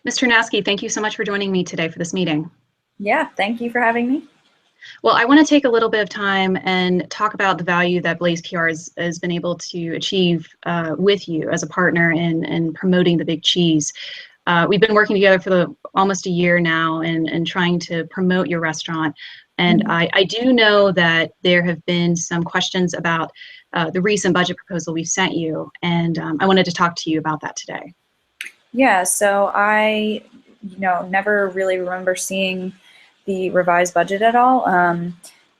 Mr. Naski, thank you so much for joining me today for this meeting. Yeah, thank you for having me. Well, I want to take a little bit of time and talk about the value that Blaze PR has been able to achieve with you as a partner in promoting the Big Cheese. We've been working together for almost a year now and trying to promote your restaurant. And I do know that there have been some questions about the recent budget proposal we've sent you, and I wanted to talk to you about that today. Yeah, so I, never really remember seeing the revised budget at all.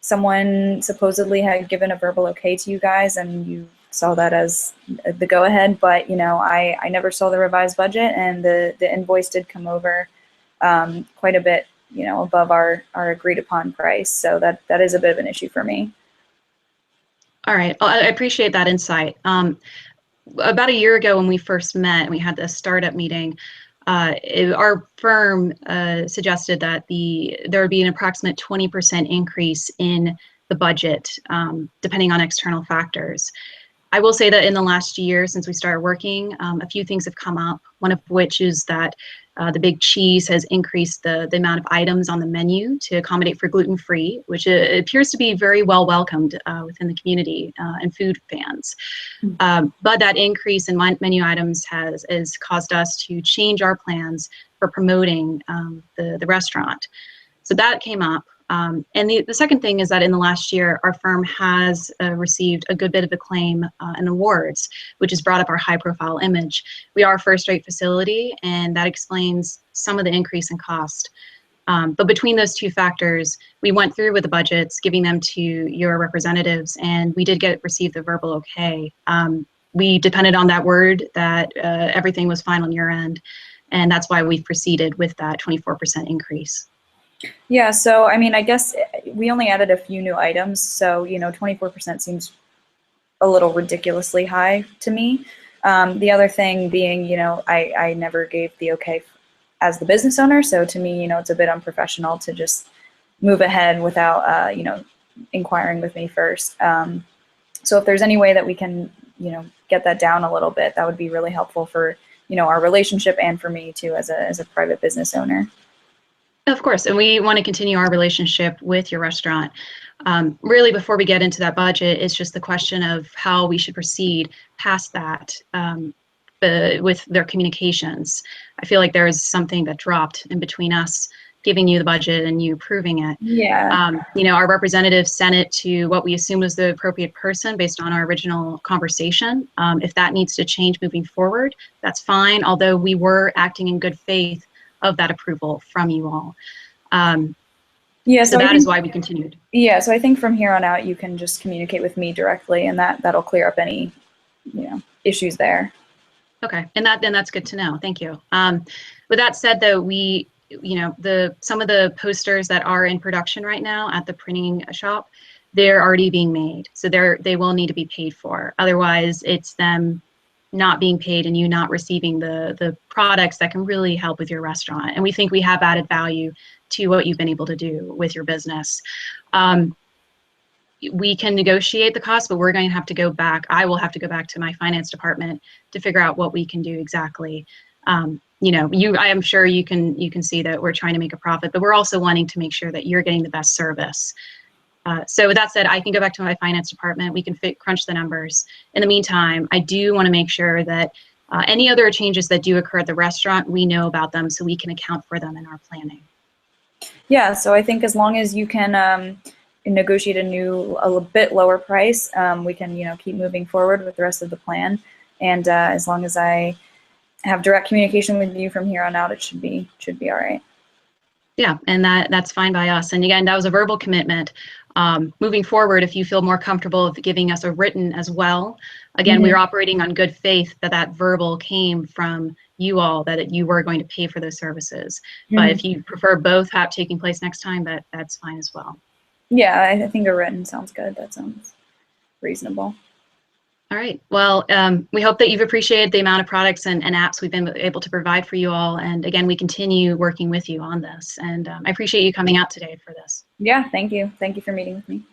Someone supposedly had given a verbal okay to you guys, and you saw that as the go-ahead. But I never saw the revised budget, and the invoice did come over quite a bit, above our agreed-upon price. So that is a bit of an issue for me. All right, I appreciate that insight. About a year ago when we first met and we had the startup meeting, our firm suggested that there would be an approximate 20% increase in the budget, depending on external factors. I will say that in the last year since we started working, a few things have come up, one of which is that the Big Cheese has increased the amount of items on the menu to accommodate for gluten-free, which appears to be very well welcomed within the community and food fans. But that increase in menu items has caused us to change our plans for promoting the restaurant. So that came up. And the second thing is that in the last year, our firm has received a good bit of acclaim and awards, which has brought up our high-profile image. We are a first-rate facility, and that explains some of the increase in cost. But between those two factors, we went through with the budgets, giving them to your representatives, and we did receive the verbal okay. We depended on that word that everything was fine on your end, and that's why we proceeded with that 24% increase. Yeah, so I mean, I guess we only added a few new items, so 24% seems a little ridiculously high to me. The other thing being, I never gave the okay as the business owner, so to me, it's a bit unprofessional to just move ahead without, inquiring with me first. So if there's any way that we can, get that down a little bit, that would be really helpful for, our relationship and for me too as a private business owner. Of course, and we want to continue our relationship with your restaurant. Really, before we get into that budget, it's just the question of how we should proceed past that with their communications. I feel like there is something that dropped in between us giving you the budget and you approving it. Yeah. Our representative sent it to what we assumed was the appropriate person based on our original conversation. If that needs to change moving forward, that's fine, although we were acting in good faith of that approval from you all. Yeah, so that is why we continued. Yeah, so I think from here on out, you can just communicate with me directly, and that'll clear up any, issues there. Okay, and that's good to know. Thank you. With that said, though, we, some of the posters that are in production right now at the printing shop, they're already being made, so they will need to be paid for. Otherwise, it's them not being paid and you not receiving the products that can really help with your restaurant. And we think we have added value to what you've been able to do with your business. We can negotiate the cost, but we're going to have to go back. I will have to go back to my finance department to figure out what we can do exactly. I am sure you can see that we're trying to make a profit, but we're also wanting to make sure that you're getting the best service. So with that said, I can go back to my finance department. We can crunch the numbers. In the meantime, I do want to make sure that any other changes that do occur at the restaurant, we know about them so we can account for them in our planning. Yeah, so I think as long as you can negotiate a bit lower price, we can keep moving forward with the rest of the plan. And as long as I have direct communication with you from here on out, it should be all right. Yeah, and that's fine by us. And again, that was a verbal commitment. Moving forward, if you feel more comfortable with giving us a written as well, again, we're operating on good faith that verbal came from you all, that you were going to pay for those services. But if you prefer both taking place next time, that's fine as well. Yeah, I think a written sounds good. That sounds reasonable. All right. Well, we hope that you've appreciated the amount of products and apps we've been able to provide for you all. And again, we continue working with you on this. And I appreciate you coming out today for this. Yeah, thank you. Thank you for meeting with me.